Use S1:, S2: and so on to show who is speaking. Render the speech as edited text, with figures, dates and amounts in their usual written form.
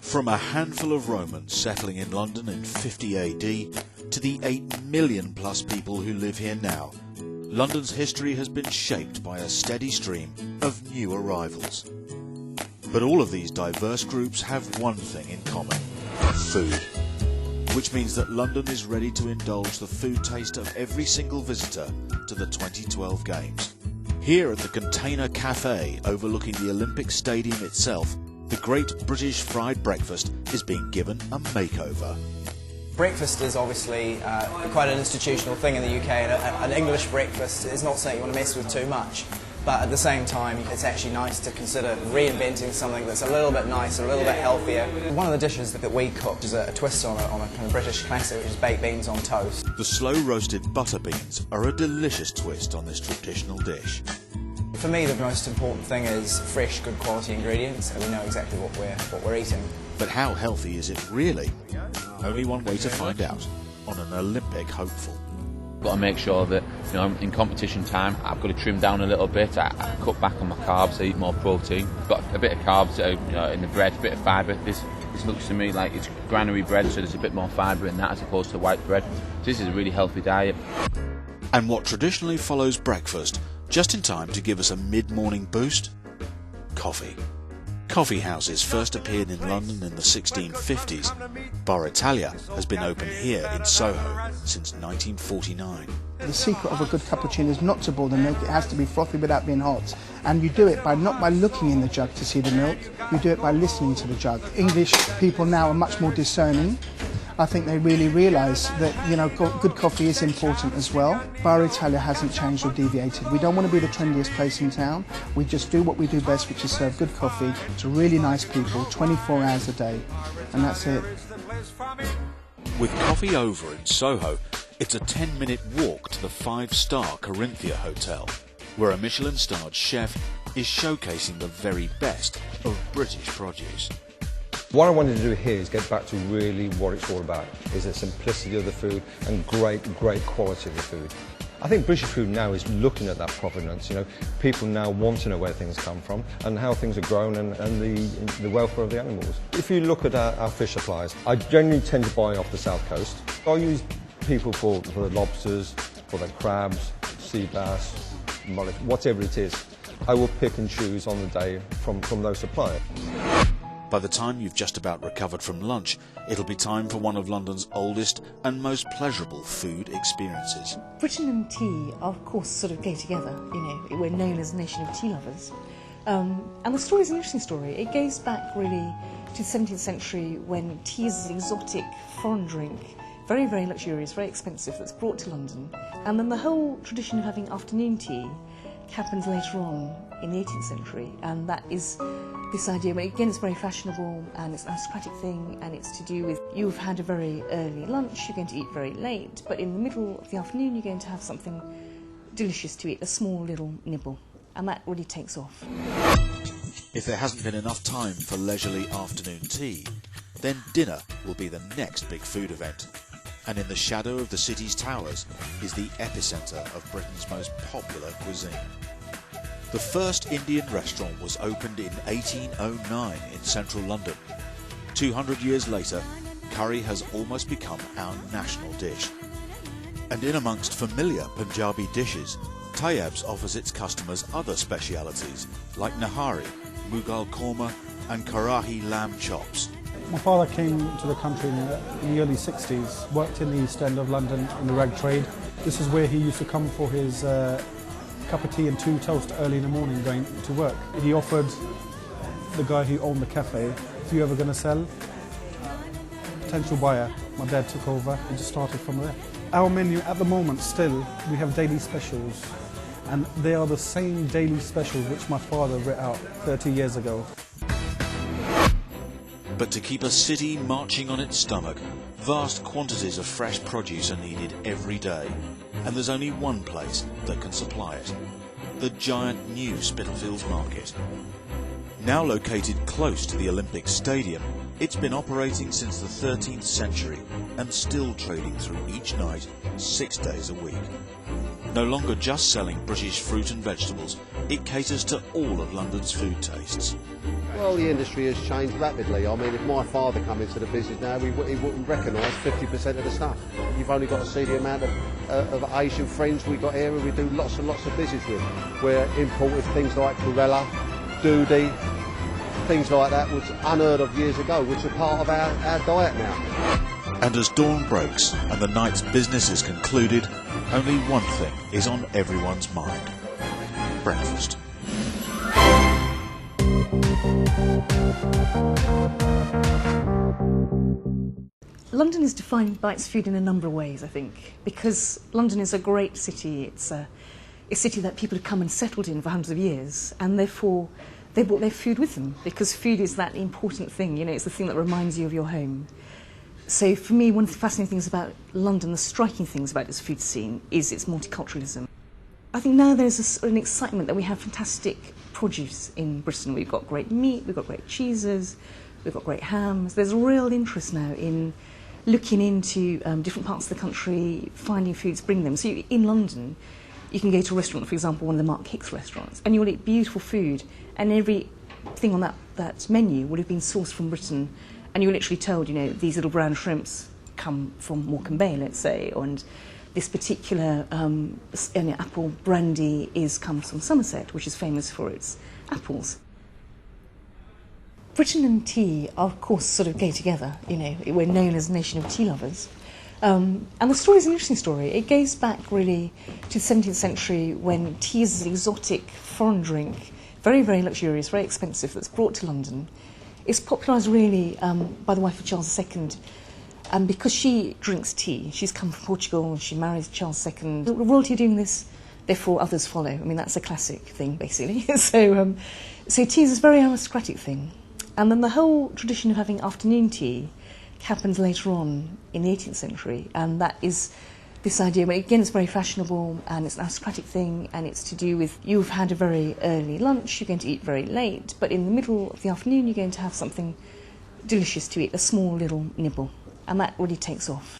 S1: From a handful of Romans settling in London in 50 AD to the 8 million plus people who live here now, London's history has been shaped by a steady stream of new arrivals. But all of these diverse groups have one thing in common: food. Which means that London is ready to indulge the food taste of every single visitor to the 2012 Games. Here at the Container Cafe overlooking the Olympic Stadium itself, the Great British Fried Breakfast is being given a makeover.
S2: Breakfast is obviously quite an institutional thing in the UK, and an English breakfast is not something you want to mess with too much. But at the same time, it's actually nice to consider reinventing something that's a little bit nicer, a little bit healthier. One of the dishes that we cooked is a twist on a kind of British classic, which is baked beans on toast.
S1: The slow-roasted butter beans are a delicious twist on this traditional dish.
S2: For me, the most important thing is fresh, good quality ingredients, and we know exactly what we're eating.
S1: But how healthy is it really? Only one way to find out on an Olympic hopeful.
S3: Got to make sure that, you know, in competition time I've got to trim down a little bit. I cut back on my carbs, I eat more protein. Got a bit of carbs, you know, in the bread, a bit of fibre. This looks to me like it's granary bread, so there's a bit more fibre in that as opposed to white bread. So this is a really healthy diet.
S1: And what traditionally follows breakfast, just in time to give us a mid-morning boost? Coffee. Coffee houses first appeared in London in the 1650s. Bar Italia has been open here in Soho since 1949.
S4: The secret of a good cappuccino is not to boil the milk, it has to be frothy without being hot. And you do it not by looking in the jug to see the milk, you do it by listening to the jug. English people now are much more discerning. I think they really realise that, you know, good coffee is important as well. Bar Italia hasn't changed or deviated. We don't want to be the trendiest place in town. We just do what we do best, which is serve good coffee to really nice people 24 hours a day. And that's it.
S1: With Coffee Over in Soho, it's a 10-minute walk to the 5-star Corinthia Hotel, where a Michelin-starred chef is showcasing the very best of British produce.
S5: What I wanted to do here is get back to really what it's all about, is the simplicity of the food and great quality of the food. I think British food now is looking at that provenance. You know, people now want to know where things come from and how things are grown and the welfare of the animals. If you look at our fish supplies, I generally tend to buy off the south coast. I use people for the lobsters, for the crabs, sea bass, mullet, whatever it is. I will pick and choose on the day from those suppliers.
S1: By the time you've just about recovered from lunch, it'll be time for one of London's oldest and most pleasurable food experiences.
S6: Britain and tea, of course, sort of go together. You know, we're known as a nation of tea lovers. And the story is an interesting story. It goes back really to the 17th century when tea is an exotic foreign drink, very, very luxurious, very expensive, that's brought to London. And then the whole tradition of having afternoon tea happens later on in the 18th century, and that is this idea, but again it's very fashionable and it's an aristocratic thing, and it's to do with you've had a very early lunch, you're going to eat very late, but in the middle of the afternoon you're going to have something delicious to eat, a small little nibble, and that really takes off.
S1: If there hasn't been enough time for leisurely afternoon tea, then dinner will be the next big food event. And in the shadow of the city's towers is the epicentre of Britain's most popular cuisine. The first Indian restaurant was opened in 1809 in central London. 200 years later, curry has almost become our national dish. And in amongst familiar Punjabi dishes, Tayyab's offers its customers other specialities like nahari, mughal korma and karahi lamb chops.
S7: My father came to the country in the early 60s, worked in the East End of London in the rag trade. This is where he used to come for his cup of tea and 2 toast early in the morning going to work. He offered the guy who owned the cafe, if you're ever going to sell, potential buyer. My dad took over and just started from there. Our menu at the moment still, we have daily specials, and they are the same daily specials which my father writ out 30 years ago.
S1: But to keep a city marching on its stomach, vast quantities of fresh produce are needed every day, and there's only one place that can supply it: the giant new Spitalfields Market. Now located close to the Olympic Stadium, it's been operating since the 13th century and still trading through each night, 6 days a week. No longer just selling British fruit and vegetables, it caters to all of London's food tastes.
S8: Well, the industry has changed rapidly. I mean, if my father come into the business now, he wouldn't recognise 50% of the stuff. You've only got to see the amount of Asian friends we've got here, and we do lots and lots of business with. We're imported things like chlorella, doody, things like that was unheard of years ago, which are part of our diet now.
S1: And as dawn breaks and the night's business is concluded, only one thing is on everyone's mind: breakfast.
S6: London is defined by its food in a number of ways, I think, because London is a great city. It's a city that people have come and settled in for hundreds of years, and therefore they brought their food with them, because food is that important thing, you know, it's the thing that reminds you of your home. So for me, one of the fascinating things about London, the striking things about its food scene, is its multiculturalism. I think now there's an excitement that we have fantastic produce in Britain. We've got great meat, we've got great cheeses, we've got great hams. There's a real interest now in looking into different parts of the country, finding foods, bring them. So in London, you can go to a restaurant, for example, one of the Mark Hicks restaurants, and you'll eat beautiful food, and everything on that menu will have been sourced from Britain, and you're literally told, you know, these little brown shrimps come from Morecambe Bay, let's say, and this particular apple brandy comes from Somerset, which is famous for its apples. Britain and tea are, of course, sort of go together, you know, we're known as a nation of tea lovers. And the story is an interesting story. It goes back really to the 17th century, when tea is an exotic foreign drink, very, very luxurious, very expensive, that's brought to London. It's popularised really by the wife of Charles II, and because she drinks tea, she's come from Portugal, she marries Charles II. The royalty are doing this, therefore others follow. I mean, that's a classic thing, basically. So tea is a very aristocratic thing. And then the whole tradition of having afternoon tea happens later on in the 18th century, and that is this idea, but again it's very fashionable and it's an aristocratic thing, and it's to do with you've had a very early lunch, you're going to eat very late, but in the middle of the afternoon you're going to have something delicious to eat, a small little nibble, and that really takes off.